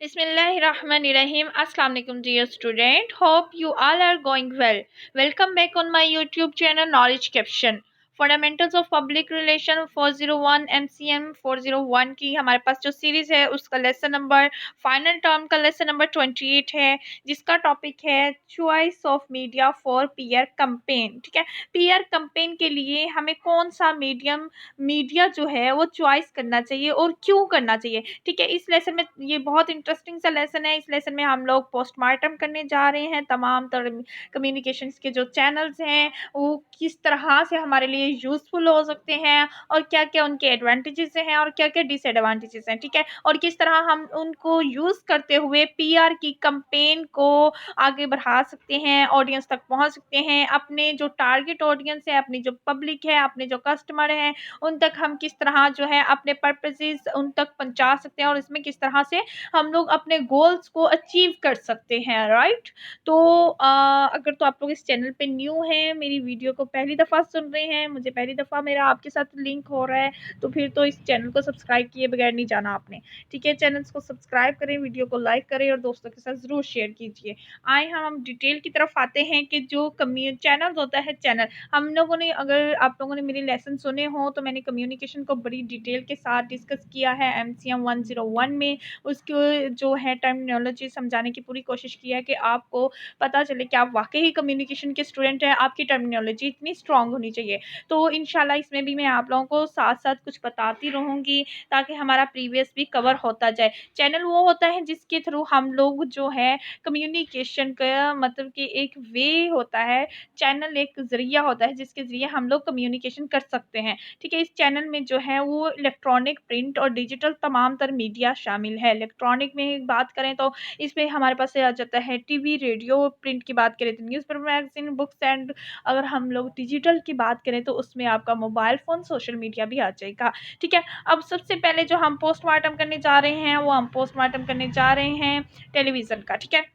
Bismillahirrahmanirrahim. Assalamu alaikum dear student. Hope you all are going well. Welcome back on my YouTube channel Knowledge Caption. Fundamentals of public relation 401 MCM 401 की हमारे पास जो series है उसका lesson number final term का lesson number 28 है, जिसका topic है choice of media for PR campaign. ठीक है, पीआर कैंपेन के लिए हमें कौन सा मीडिया जो है वो चॉइस करना चाहिए और क्यों करना चाहिए। ठीक है, इस लेसन में ये बहुत इंटरेस्टिंग सा लेसन है। इस लेसन में हम लोग पोस्टमार्टम करने जा रहे हैं। तमाम तरह कम्युनिकेशंस के जो चैनल्स हैं वो किस तरह से हमारे लिए यूजफुल हो सकते हैं और क्या क्या उनके एडवांटेजेस हैं और क्या क्या डिसएडवांटेजेस हैं। ठीक है, और किस तरह हम उनको यूज करते हुए पीआर की कैंपेन को आगे बढ़ा सकते हैं, ऑडियंस तक पहुंच सकते हैं। अपने जो टारगेट ऑडियंस है, अपनी जो पब्लिक है, अपने जो कस्टमर हैं, उन तक हम किस तरह जो है अपने पर्पसेस उन तक पहुंचा सकते हैं और इसमें किस तरह से हम लोग अपने गोल्स को अचीव कर सकते हैं। राइट, तो अगर तो आप लोग इस चैनल पे न्यू हैं, मेरी वीडियो को पहली दफ़ा सुन रहे हैं, मुझे पहली दफ़ा मेरा आपके साथ लिंक हो रहा है, तो फिर तो इस चैनल को सब्सक्राइब किए बगैर नहीं जाना आपने। ठीक है, चैनल्स को सब्सक्राइब करें, वीडियो को लाइक करें और दोस्तों के साथ ज़रूर शेयर कीजिए। आए हम डिटेल की तरफ आते हैं कि जो चैनल होता है चैनल, हम लोगों ने, अगर आप लोगों ने मेरे लेसन सुने हो तो मैंने कम्युनिकेशन को बड़ी डिटेल के साथ डिस्कस किया है MCM 101 में। उसको जो है टर्मिनोलॉजी समझाने की पूरी कोशिश की है कि आपको पता चले कि आप वाकई ही कम्युनिकेशन के स्टूडेंट हैं, आपकी टर्मिनोलॉजी इतनी स्ट्रांग होनी चाहिए। तो इंशाल्लाह इसमें भी मैं आप लोगों को साथ साथ कुछ बताती रहूँगी ताकि हमारा प्रीवियस भी कवर होता जाए। चैनल वो होता है जिसके थ्रू हम लोग जो है कम्युनिकेशन का मतलब कि एक वे होता है, चैनल एक ज़रिया होता है जिसके ज़रिए हम लोग कम्युनिकेशन कर सकते हैं। ठीक है, इस चैनल में जो है वो इलेक्ट्रॉनिक, प्रिंट और डिजिटल तमाम तर मीडिया शामिल है। इलेक्ट्रॉनिक में बात करें तो इसमें हमारे पास से आ जाता है टीवी, रेडियो। प्रिंट की बात करें तो न्यूज़पेपर, मैगज़ीन, बुक्स एंड अगर हम लोग डिजिटल की बात करें तो उसमें आपका मोबाइल फ़ोन, सोशल मीडिया भी आ जाएगा। ठीक है, अब सबसे पहले जो हम पोस्टमार्टम करने जा रहे हैं वो हम पोस्टमार्टम करने जा रहे हैं टेलीविज़न का। ठीक है,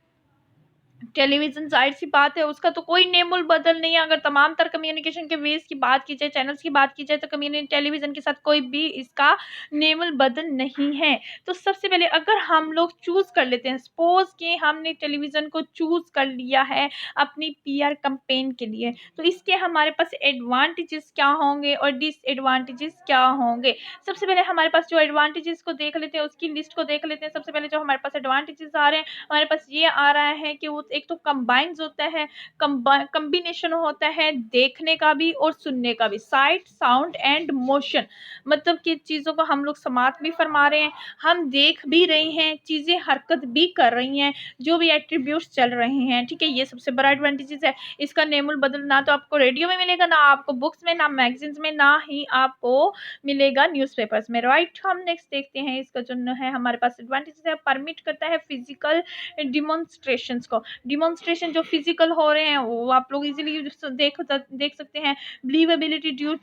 टेलीविज़न ज़ाहिर सी बात है उसका तो कोई नेमुल बदल नहीं है। अगर तमाम तर कम्युनिकेशन के वेज़ की बात की जाए, चैनल्स की बात की जाए तो टेलीविज़न के साथ कोई भी इसका नेमुल बदल नहीं है। तो सबसे पहले अगर हम लोग चूज़ कर लेते हैं, सपोज़ कि हमने टेलीविज़न को चूज़ कर लिया है अपनी पीआर कैंपेन के लिए, तो इसके हमारे पास एडवांटेजेस क्या होंगे और डिसएडवांटेजेस क्या होंगे। सबसे पहले हमारे पास जो एडवांटेजेस को देख लेते हैं, उसकी लिस्ट को देख लेते हैं। सबसे पहले जो हमारे पास एडवांटेजेस आ रहे हैं, हमारे पास ये आ रहा है कि वो एक तो कंबाइंस होता है, कम्बिनेशन होता है देखने का भी और सुनने का भी, साइट, साउंड एंड मोशन। मतलब कि चीज़ों को हम लोग समाप्त भी फरमा रहे हैं, हम देख भी रहे हैं, चीज़ें हरकत भी कर रही हैं, जो भी एट्रीब्यूट्स चल रहे हैं। ठीक है, ये सबसे बड़ा एडवांटेजेस है। इसका नेमुल बदल ना तो आपको रेडियो में मिलेगा, ना आपको बुक्स में, ना मैगजीन्स में, ना ही आपको मिलेगा न्यूज़पेपर्स में। राइट, हम नेक्स्ट देखते हैं इसका जो है हमारे पास एडवांटेजेस है, परमिट करता है फिजिकल डिमॉन्स्ट्रेशंस को। डिमॉन्स्ट्रेशन जो फिजिकल हो रहे हैं वो आप लोग इजीली देख सकते हैं। Believability due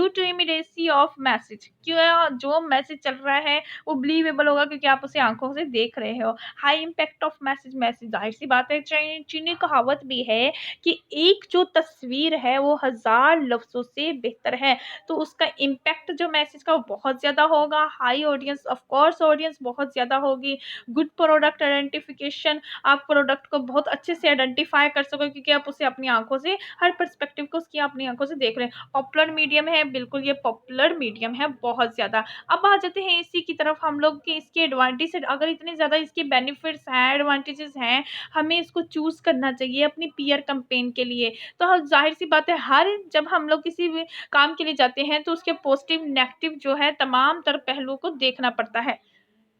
to immediacy of message, क्या जो मैसेज चल रहा है वो बिलीवेबल होगा क्योंकि आप उसे आंखों से देख रहे हो। हाई इम्पैक्ट ऑफ मैसेज जाहिर सी बात है, चीनी कहावत भी है कि एक जो तस्वीर है वो 1000 लफ्जों से बेहतर है। तो उसका इम्पैक्ट जो मैसेज का वो बहुत ज़्यादा होगा। High audience, of course audience बहुत ज़्यादा होगी। गुड प्रोडक्ट आइडेंटिफिकेशन, आप प्रोडक्ट को बहुत अच्छे से आइडेंटिफाई कर सकोगे क्योंकि आप उसे अपनी आंखों से, हर पर्सपेक्टिव को उसकी अपनी आंखों से देख रहे हैं। पॉपुलर मीडियम है, बिल्कुल ये पॉपुलर मीडियम है बहुत ज़्यादा। अब आ जाते हैं इसी की तरफ हम लोग कि इसके एडवांटेज, अगर इतने ज़्यादा इसके बेनिफिट्स हैं, एडवांटेजेस हैं, हमें इसको चूज़ करना चाहिए अपनी पीआर कैंपेन के लिए। तो जाहिर सी बात है, हर जब हम लोग किसी भी काम के लिए जाते हैं तो उसके पॉजिटिव, नेगेटिव जो है तमाम तर पहलुओं को देखना पड़ता है।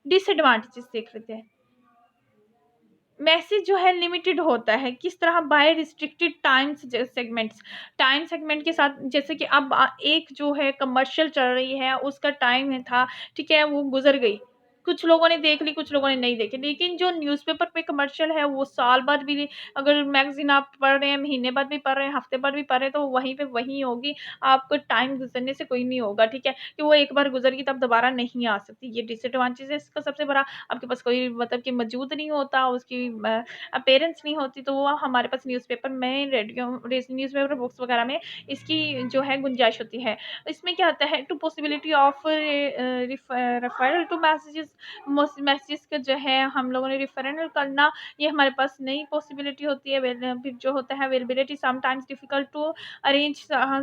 डिसएडवांटेजेस देख लेते हैं। मैसेज जो है लिमिटेड होता है, किस तरह, by restricted times segments. Time segment के साथ, जैसे कि अब एक जो है कमर्शियल चल रही है, उसका टाइम है था, ठीक है, वो गुजर गई, कुछ लोगों ने देख ली, कुछ लोगों ने नहीं देखी। लेकिन जो न्यूज़पेपर पे कमर्शियल है वो साल बाद भी, अगर मैगजीन आप पढ़ रहे हैं, महीने बाद भी पढ़ रहे हैं, हफ्ते बाद भी पढ़ रहे हैं, तो वहीं पे वहीं होगी, आपको टाइम गुजरने से कोई नहीं होगा। ठीक है, कि वो एक बार गुजर गई तब दोबारा नहीं आ सकती। ये डिसएडवांटेज है इसका सबसे बड़ा। आपके पास कोई मतलब कि मौजूद नहीं होता, उसकी अपीयरेंस नहीं होती, तो वो हमारे पास न्यूज़पेपर में, रेडियो, न्यूज़पेपर, बुक्स वगैरह में इसकी जो है गुंजाइश होती है। इसमें क्या होता है, to possibility of referral to messages, message का जो है हम लोगों ने रेफरल करना, ये हमारे पास नई पॉसिबिलिटी होती है। फिर जो होता है availability, sometimes difficult to arrange,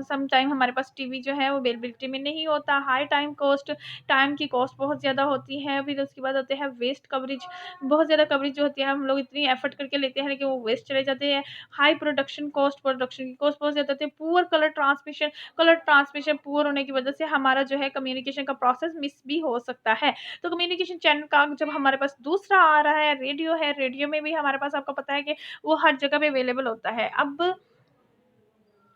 some time हमारे पास टीवी जो है वो अवेलेबिलिटी में नहीं होता। हाई टाइम कॉस्ट, टाइम की कॉस्ट बहुत ज़्यादा होती है। फिर उसके बाद होते हैं वेस्ट कवरेज, बहुत ज़्यादा कवरेज जो होती है हम लोग इतनी एफर्ट करके लेते हैं लेकिन वो वेस्ट चले जाते हैं। हाई प्रोडक्शन कॉस्ट, प्रोडक्शन की कॉस्ट बहुत ज़्यादा होती है। Poor colour transmission, colour transmission poor होने की वजह से हमारा जो है कम्युनिकेशन का प्रोसेस मिस भी हो सकता है। तो कम्युनिकेशन चैनल का जब हमारे पास दूसरा आ रहा है, रेडियो में भी हमारे पास आपको पता है कि वो हर जगह पे अवेलेबल होता है। अब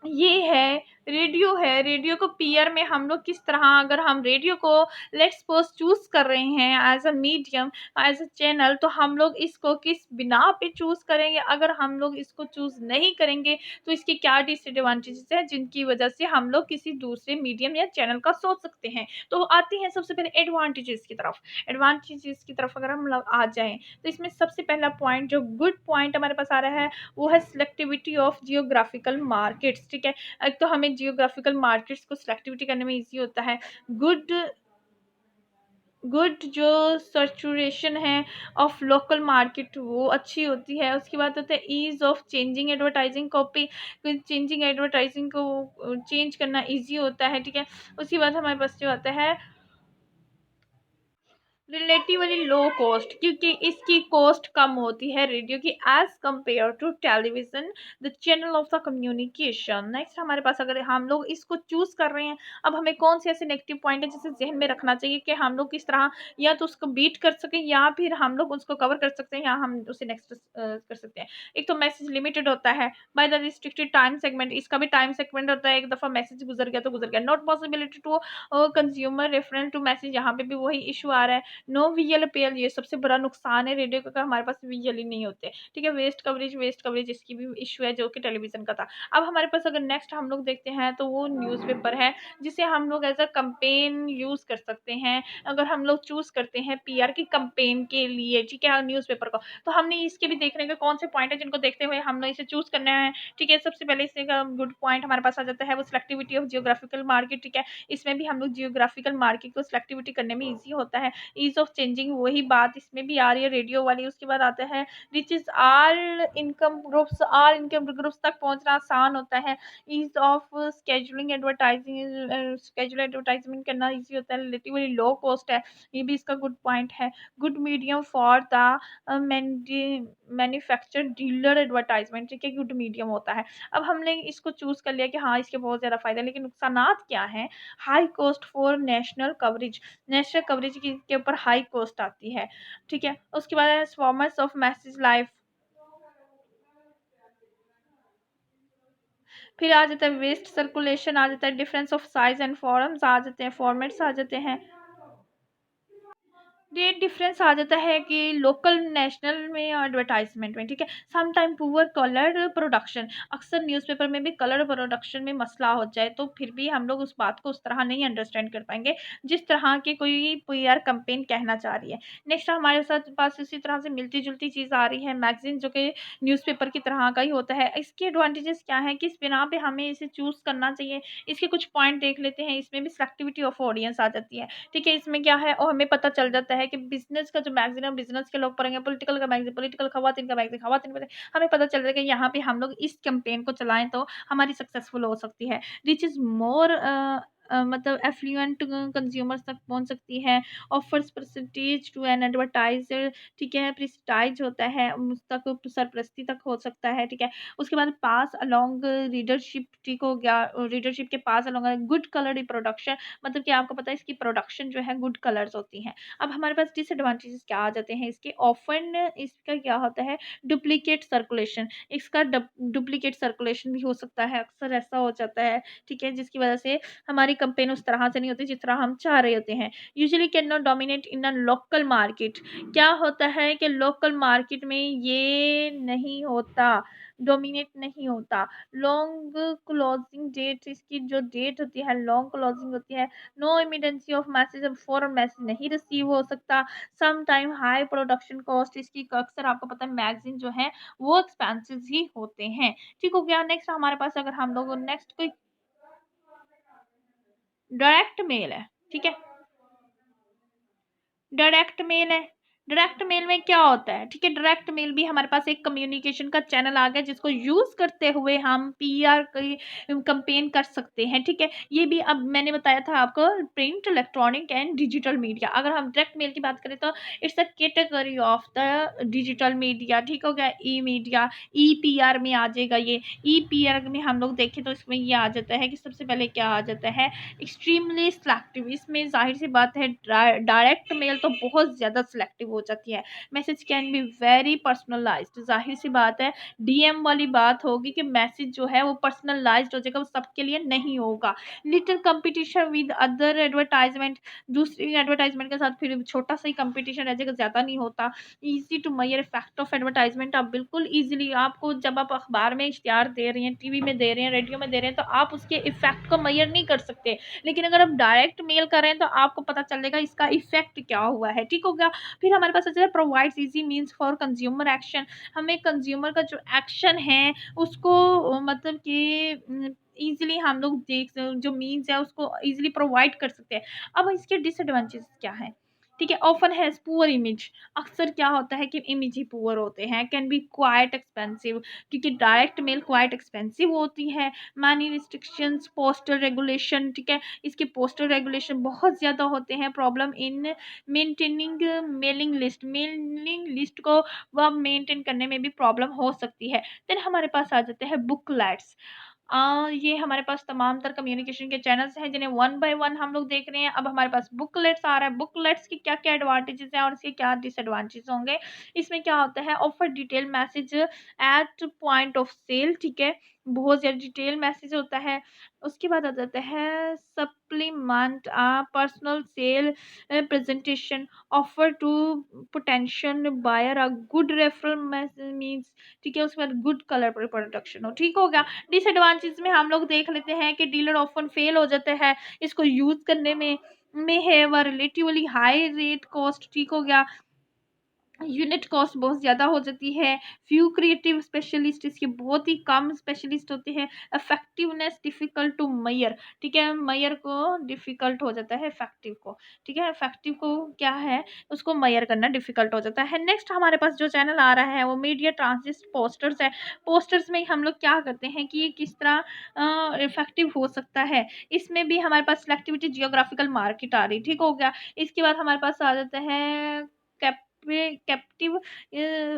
ये है, रेडियो को पीयर में हम लोग किस तरह, अगर हम रेडियो को लेट्स सपोज चूज कर रहे हैं as a medium, as a channel, तो हम लोग इसको किस बिना पे चूज करेंगे। अगर हम लोग इसको चूज नहीं करेंगे तो इसके क्या डिसएडवांटेजेस हैं जिनकी वजह से हम लोग किसी दूसरे मीडियम या चैनल का सोच सकते हैं। तो आते हैं सबसे पहले एडवांटेजेस की तरफ। एडवांटेजेस की तरफ अगर हम लोग आ जाएं तो इसमें सबसे पहला पॉइंट, जो गुड पॉइंट हमारे पास आ रहा है, वो है सिलेक्टिविटी ऑफ जियोग्राफिकल मार्केट्स। ठीक है, एक तो हमें जियोग्राफिकल मार्केट्स को सिलेक्टिविटी करने में इजी होता है। गुड गुड जो सैचुरेशन है ऑफ लोकल मार्केट वो अच्छी होती है। उसके बाद होता है ease of changing advertising copy, changing advertising को चेंज करना इजी होता है। ठीक है, उसके बाद हमारे पास जो आता है रिलेटिवली लो कॉस्ट, क्योंकि इसकी कॉस्ट कम होती है रेडियो की as compare to television, the channel of the communication. Next हमारे पास अगर हम लोग इसको चूज कर रहे हैं, अब हमें कौन से ऐसे नेगेटिव पॉइंट है जिसे जहन में रखना चाहिए कि हम लोग किस तरह या तो उसको बीट कर सकें या फिर हम लोग उसको कवर कर सकते हैं या हम उसे नेक्स्ट कर सकते हैं। एक तो मैसेज लिमिटेड होता है by the restricted time segment, इसका भी टाइम सेगमेंट होता है, एक दफा मैसेज गुजर गया तो गुजर गया। Not possibility to consumer reference to message, यहाँ पे भी वही इशू आ रहा है। नो वीएल अपीयर, ये सबसे बड़ा नुकसान है रेडियो का, हमारे पास वीएल ही नहीं होते। ठीक है, वेस्ट कवरेज इसकी भी इशू है जो कि टेलीविजन का था। अब हमारे पास अगर नेक्स्ट हम लोग देखते हैं तो वो न्यूज़पेपर है जिसे हम लोग एज अ कंपेन यूज कर सकते हैं। अगर हम लोग चूज करते हैं पीआर की कंपेन के लिए, ठीक है, न्यूज़पेपर को, तो हमने इसके भी देखने के कौन से पॉइंट है जिनको देखते हुए हम लोग इसे चूज करना है। ठीक है, सबसे पहले इससे गुड पॉइंट हमारे पास आ जाता है वो सिलेक्टिविटी ऑफ जियोग्राफिकल मार्केट। ठीक है, इसमें भी हम लोग जियोग्राफिकल मार्केट को सिलेक्टिविटी करने में ईजी होता है। ईज ऑफ चेंजिंग, वही बात इसमें भी आ रही है रेडियो वाली। उसके बाद आता है रिचेज आल इनकम ग्रुप्स तक पहुंचना आसान होता है। ईज ऑफ स्केजुल एडवर्टाइजमेंट करना इजी होता है। रिलेटिवली लो कॉस्ट है, ये भी इसका गुड पॉइंट है। Good medium for the manufacture dealer advertisement, ठीक है, गुड मीडियम होता है। अब हमने इसको चूज कर लिया कि हाँ इसके बहुत ज्यादा फायदे, लेकिन नुकसानात क्या है। High cost for national coverage, national coverage के ऊपर हाई कॉस्ट आती है। ठीक है, उसके बाद फॉर्मेट्स ऑफ मैसेज लाइफ, फिर आ जाता है वेस्ट सर्कुलेशन, आ जाता है difference of size and forms आ जाते हैं, फॉर्मेट्स आ जाते हैं। डेट डिफरेंस आ जाता है कि लोकल नेशनल में एडवर्टाइजमेंट में। ठीक है, some time poor colour production, अक्सर न्यूज़पेपर में भी कलर प्रोडक्शन में मसला हो जाए तो फिर भी हम लोग उस बात को उस तरह नहीं अंडरस्टैंड कर पाएंगे जिस तरह की कोई पीआर कंपेन कहना चाह रही है। नेक्स्ट हमारे साथ पास इसी तरह से मिलती जुलती चीज़ आ रही है मैगजीन, जो कि न्यूज़पेपर की तरह का ही होता है। इसके एडवांटेजेस क्या है, किस बिना पे हमें इसे चूज करना चाहिए, इसके कुछ पॉइंट देख लेते हैं। इसमें भी सिलेक्टिविटी ऑफ ऑडियंस आ जाती है। ठीक है, इसमें क्या है और हमें पता चल जाता है कि बिजनेस का जो मैगजीन है बिजनेस के लोग पढ़ेंगे, पॉलिटिकल का मैगजीन पॉलिटिकल, खवातीन का मैगजीन खवातीन पढ़ेंगे। हमें पता चल रहा है कि यहाँ पे हम लोग इस कैंपेन को चलाएं तो हमारी सक्सेसफुल हो सकती है। रिच इज मोर मतलब एफ्लुएंट कंज्यूमर्स तक पहुंच सकती है। Offers percentage to an advertiser, ठीक है, प्रिस्टाइज होता है उस तक, सरप्रस्ती तक हो सकता है। ठीक है, उसके बाद पास अलोंग रीडरशिप, ठीक हो गया, रीडरशिप के पास अलोंग गुड कलर प्रोडक्शन, मतलब कि आपको पता है इसकी प्रोडक्शन जो है गुड कलर्स होती हैं। अब हमारे पास डिसएडवांटेजेस क्या आ जाते हैं इसके, ऑफन इसका क्या होता है डुप्लीकेट सर्कुलेशन, इसका डुप्लीकेट सर्कुलेशन भी हो सकता है, अक्सर ऐसा हो जाता है। ठीक है, जिसकी वजह से हमारी कंपेन उस तरह से नहीं होती जिस तरह हम चाह रहे होते हैं। Usually can not dominate in a local market, क्या होता है कि लोकल मार्केट में ये नहीं होता, डोमिनेट नहीं होता। लॉन्ग क्लोजिंग डेट, इसकी जो डेट होती है लॉन्ग क्लोजिंग होती है। नो इमिडेंसी ऑफ मैसेज, फॉरन मैसेज नहीं रिसीव हो सकता। Some time high production cost, इसकी अक्सर आपको पता है मैगजीन जो है वो एक्सपेंसिव ही होते हैं। ठीक हो गया, नेक्स्ट हमारे पास अगर हम लोग नेक्स्ट कोई डायरेक्ट मेल है, ठीक है, डायरेक्ट मेल है। डायरेक्ट मेल में क्या होता है, ठीक है, डायरेक्ट मेल भी हमारे पास एक कम्युनिकेशन का चैनल आ गया जिसको यूज करते हुए हम पीआर की कंपेन कर सकते हैं, ठीक है। ये भी अब मैंने बताया था आपको, print, electronic and digital media. अगर हम डायरेक्ट मेल की बात करें तो it's a category of the digital media, ठीक हो गया। ई मीडिया, ई पीआर में आ जाएगा ये। ई पीआर में हम लोग देखें तो इसमें ये आ जाता है कि सबसे पहले क्या आ जाता है, एक्सट्रीमली सिलेक्टिव। इसमें जाहिर सी बात है डायरेक्ट मेल तो बहुत ज़्यादा सिलेक्टिव हो जाती है। Message can be very personalised, जाहिर सी बात है डीएम वाली बात होगी कि मैसेज जो है वो पर्सनलाइज्ड हो जाएगा, वो सबके लिए नहीं होगा। Little competition with other advertisement, दूसरी एडवर्टाइजमेंट के साथ फिर छोटा सा ही कंपटीशन रह जाएगा, ज़्यादा नहीं होता। Easy to measure effect of advertisement, आप बिल्कुल ईजिली, आपको जब आप अखबार में इश्तिहार दे रहे हैं, टीवी में दे रहे हैं, रेडियो में दे रहे हैं, तो आप उसके इफेक्ट को मेजर नहीं कर सकते। लेकिन अगर आप डायरेक्ट मेल करें तो आपको पता चलेगा इसका इफेक्ट क्या हुआ है, ठीक हो गया। फिर हमारे पास आता है provides easy means for consumer action. हमें कंज्यूमर का जो एक्शन है उसको मतलब कि ईजिली हम लोग देख, जो मीन्स है उसको ईजिली प्रोवाइड कर सकते हैं। अब इसके डिसएडवांटेजेस क्या है, ठीक है। ऑफन हैज पुअर इमेज, अक्सर क्या होता है कि इमेज ही पुअर होते हैं। कैन बी क्वाइट एक्सपेंसिव, क्योंकि डायरेक्ट मेल क्वाइट एक्सपेंसिव होती है। मनी रिस्ट्रिक्शंस, पोस्टल रेगुलेशन, ठीक है, इसके पोस्टल रेगुलेशन बहुत ज़्यादा होते हैं। Problem in maintaining mailing list, mailing list को वह मेंटेन करने में भी प्रॉब्लम हो सकती है। देन हमारे पास आ जाते हैं बुकलेट्स। ये हमारे पास तमाम तर कम्युनिकेशन के चैनल्स हैं जिन्हें वन बाय वन हम लोग देख रहे हैं। अब हमारे पास बुकलेट्स आ रहा है। बुकलेट्स की क्या क्या एडवांटेजेस हैं और इसके क्या डिसएडवांटेजेस होंगे। इसमें क्या होता है, offer detail message at point of sale, ठीक है, बहुत ज़्यादा डिटेल मैसेज होता है। उसके बाद आ जाता है supplement personal sale presentation, offer to potential buyer a good referral means, ठीक है। उसके बाद गुड कलर प्रोडक्शन हो, ठीक हो गया। डिसएडवांटेज में हम लोग देख लेते हैं कि डीलर ऑफन फेल हो जाते हैं इसको यूज करने में है व रिलेटिवली हाई रेट कॉस्ट, ठीक हो गया। यूनिट कॉस्ट बहुत ज़्यादा हो जाती है। फ्यू क्रिएटिव स्पेशलिस्ट, इसके बहुत ही कम स्पेशलिस्ट होते हैं। इफेक्टिवनेस डिफिकल्ट टू मेयर, ठीक है, मेयर को डिफिकल्ट हो जाता है इफेक्टिव को, ठीक है, इफेक्टिव को क्या है उसको मेयर करना डिफिकल्ट हो जाता है। नेक्स्ट हमारे पास जो चैनल आ रहा है वो मीडिया ट्रांसिस्ट पोस्टर्स है। पोस्टर्स में हम लोग क्या करते हैं कि ये किस तरह इफेक्टिव हो सकता है। इसमें भी हमारे पास सिलेक्टिविटी, जियोग्राफिकल मार्केट आ रही, ठीक हो गया। इसके बाद हमारे पास आ जाता है कैप्टिव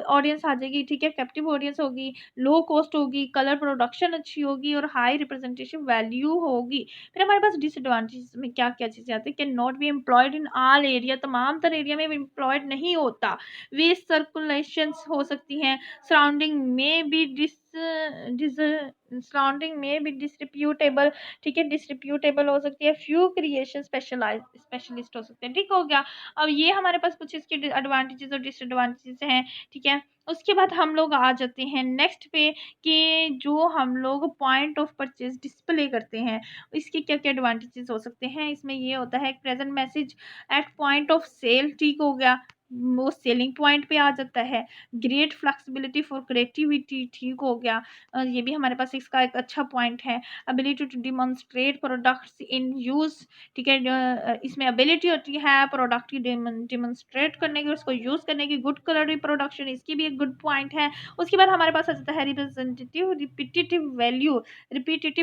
ऑडियंस आ जाएगी, ठीक है, कैप्टिव ऑडियंस होगी, लो कॉस्ट होगी, कलर प्रोडक्शन अच्छी होगी और हाई रिप्रेजेंटेशन वैल्यू होगी। फिर हमारे पास डिसएडवांटेज में क्या क्या चीज़ें आती है, can not be employed in all area, तमाम तर एरिया में एम्प्लॉयड नहीं होता। वेस्ट सर्कुलेशन हो सकती हैं। सराउंडिंग में भी डिस सराउंडिंग में भी डिस्ट्रीब्यूटेबल, ठीक है, डिस्ट्रीब्यूटेबल हो सकती है। फ्यू क्रिएशन स्पेशलाइज स्पेशलिस्ट हो सकते हैं, ठीक हो गया। अब ये हमारे पास कुछ इसके एडवांटेजेस और डिसएडवांटेजेस हैं, ठीक है। उसके बाद हम लोग आ जाते हैं नेक्स्ट पे कि जो हम लोग पॉइंट ऑफ परचेज डिस्प्ले करते हैं इसके क्या क्या एडवांटेजेस हो सकते हैं। इसमें ये होता है present message at point of sale, ठीक हो गया, वो सेलिंग पॉइंट पे आ जाता है। ग्रेट फ्लेक्सिबिलिटी फॉर क्रिएटिविटी, ठीक हो गया, ये भी हमारे पास इसका एक अच्छा पॉइंट है। Ability to demonstrate products in use, ठीक है, इसमें एबिलिटी होती है प्रोडक्ट की डिमॉन्स्ट्रेट करने की, उसको यूज़ करने की। गुड कलर रिप्रोडक्शन, इसकी भी एक गुड पॉइंट है। उसके बाद हमारे पास आ जाता है रिप्रेजेंटेटिव रिपीटेटिव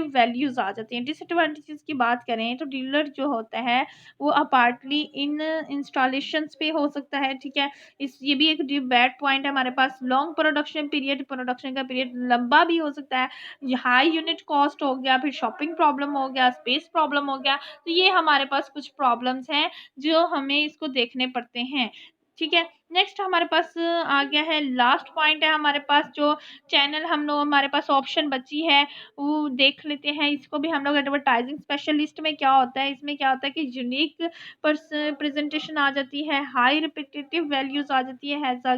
वैल्यूज आ जाती हैं। डिसएडवांटेजेस की बात करें तो डीलर जो होता है वो अपार्टली इन इंस्टॉलेशंस पे हो सकता है, ठीक है। इस ये भी एक बैड पॉइंट है हमारे पास। लॉन्ग प्रोडक्शन पीरियड, प्रोडक्शन का पीरियड लंबा भी हो सकता है। हाई यूनिट कॉस्ट हो गया, फिर शॉपिंग प्रॉब्लम हो गया, स्पेस प्रॉब्लम हो गया। तो ये हमारे पास कुछ प्रॉब्लम्स हैं जो हमें इसको देखने पड़ते हैं, ठीक है। नेक्स्ट हमारे पास आ गया है लास्ट पॉइंट है हमारे पास जो चैनल हम लोग, हमारे पास ऑप्शन बची है वो देख लेते हैं। इसको भी हम लोग एडवर्टाइजिंग स्पेशलिस्ट में क्या होता है, इसमें क्या होता है कि यूनिक प्रेजेंटेशन आ जाती है, हाई रिपीटेटिव वैल्यूज आ जाती है, हैज़ अ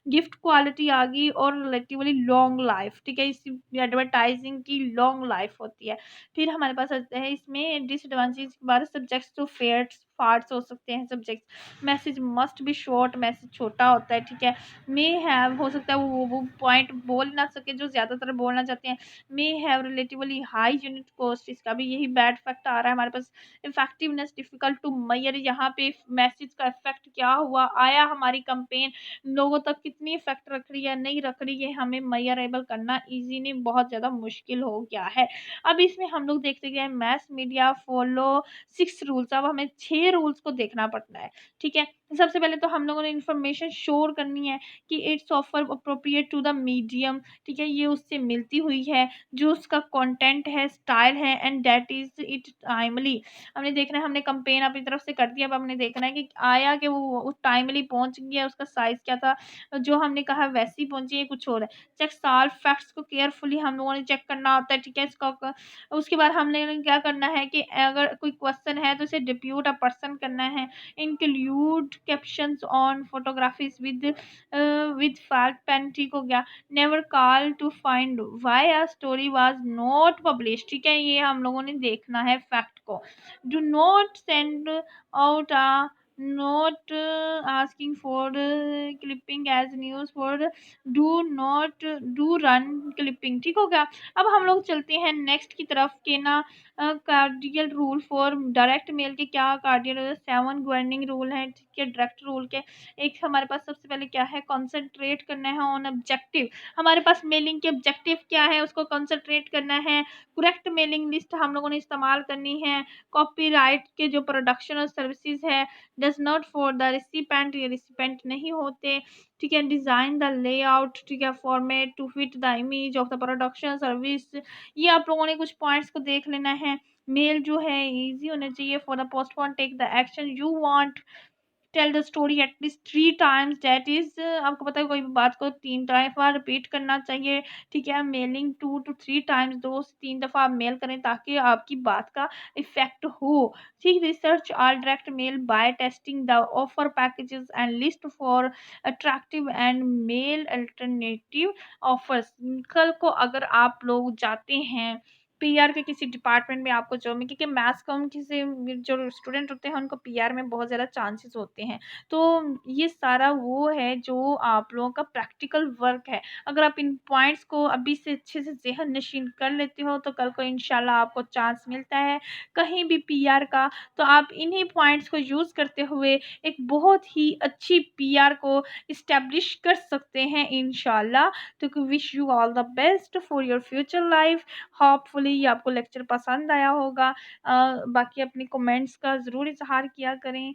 गिफ्ट क्वालिटी आ गई और रिलेटिवली लॉन्ग लाइफ, ठीक है, इस एडवर्टाइजिंग की लॉन्ग लाइफ होती है। फिर हमारे पास आता है इसमें डिसएडवांटेज के बारे, सब्जेक्ट्स टू फेयर्स फार्ट्स हो सकते हैं subject. Message must be short, message छोटा होता है, ठीक है। मे हैव हो सकता है वो पॉइंट बोल ना सके जो ज़्यादातर बोलना चाहते हैं। May have relatively high unit cost, इसका भी यही बैड फैक्ट आ रहा है हमारे पास। इफेक्टिवनेस डिफिकल्ट टू मेजर, यहाँ पे मैसेज का इफेक्ट क्या हुआ, आया हमारी कंपेन लोगों तक कितनी इफेक्ट रख रही है नहीं रख रही है, हमें मेजरेबल करना इजी नहीं, बहुत ज़्यादा मुश्किल हो गया है। अब इसमें हम लोग देखते गए मैस मीडिया फॉलो 6 रूल्स, अब हमें 6 रूल्स को देखना पड़ता है, ठीक है। सबसे पहले तो हम लोगों ने इन्फॉर्मेशन श्योर करनी है कि it's offer appropriate to the medium, ठीक है, ये उससे मिलती हुई है, जो उसका कंटेंट है, स्टाइल है, and that is it timely. हमने देखना है, हमने कंपेन अपनी तरफ से कर दिया, अब हमने देखना है कि आया कि वो उस टाइमली पहुंच गया, उसका साइज क्या था, जो हमने कहा वैसे ही पहुंची है, कुछ और है। चेक साल फैक्ट्स को केयरफुली हम लोगों ने चेक करना होता है, ठीक है। इसका उसके बाद हमने क्या करना है कि अगर कोई क्वेश्चन है तो इसे डिप्यूट अ पर्सन करना है। Include captions on photographies with fact pen, ठीक हो गया। Never call to find why a story was not publish, ठीक है, ये हम लोगों ने देखना है फैक्ट को। Do not send out a note asking for clipping as news for, do not do run clipping, ठीक हो गया। अब हम लोग चलते हैं नेक्स्ट की तरफ के ना, कार्डियल रूल फॉर डायरेक्ट मेल के क्या कार्डियल 7 गवर्निंग रूल हैं, ठीक है, डायरेक्ट रूल के। एक हमारे पास सबसे पहले क्या है, कंसंट्रेट करना है ऑन ऑब्जेक्टिव, हमारे पास मेलिंग के ऑब्जेक्टिव क्या है उसको कंसंट्रेट करना है। करेक्ट मेलिंग लिस्ट हम लोगों ने इस्तेमाल करनी है। कॉपीराइट के जो प्रोडक्शन और सर्विसेज है does not for the recipient, ये रिसिपेंट नहीं होते, ठीक है। डिजाइन द लेआउट, ठीक है, format to fit the image of the production service, ये आप लोगों ने कुछ पॉइंट्स को देख लेना है। मेल जो है इजी होना चाहिए। For the postpone take the action you want, tell the story at least 3 times, that is आपको पता है कोई भी बात को 3 दफा रिपीट करना चाहिए, ठीक है। मेलिंग 2 to 3 टाइम्स, 2 से 3 दफा आप मेल करें ताकि आपकी बात का इफेक्ट हो, ठीक। Research all direct mail by testing the offer packages and list for attractive and mail alternative offers. कल को अगर आप लोग जाते हैं पीआर के किसी डिपार्टमेंट में, आपको जॉब में, क्योंकि मैथ्स कम किसी जो स्टूडेंट होते हैं उनको पीआर में बहुत ज़्यादा चांसेस होते हैं, तो ये सारा वो है जो आप लोगों का प्रैक्टिकल वर्क है। अगर आप इन पॉइंट्स को अभी से अच्छे से ज़हन नशीन कर लेते हो तो कल को इंशाल्लाह आपको चांस मिलता है कहीं भी पीआर का, तो आप इन्हीं पॉइंट्स को यूज़ करते हुए एक बहुत ही अच्छी पीआर को इस्टेब्लिश कर सकते हैं इंशाल्लाह। तो wish you all the best for your future life. Hopefully ये आपको लेक्चर पसंद आया होगा। बाकी अपनी कमेंट्स का ज़रूर इज़हार किया करें।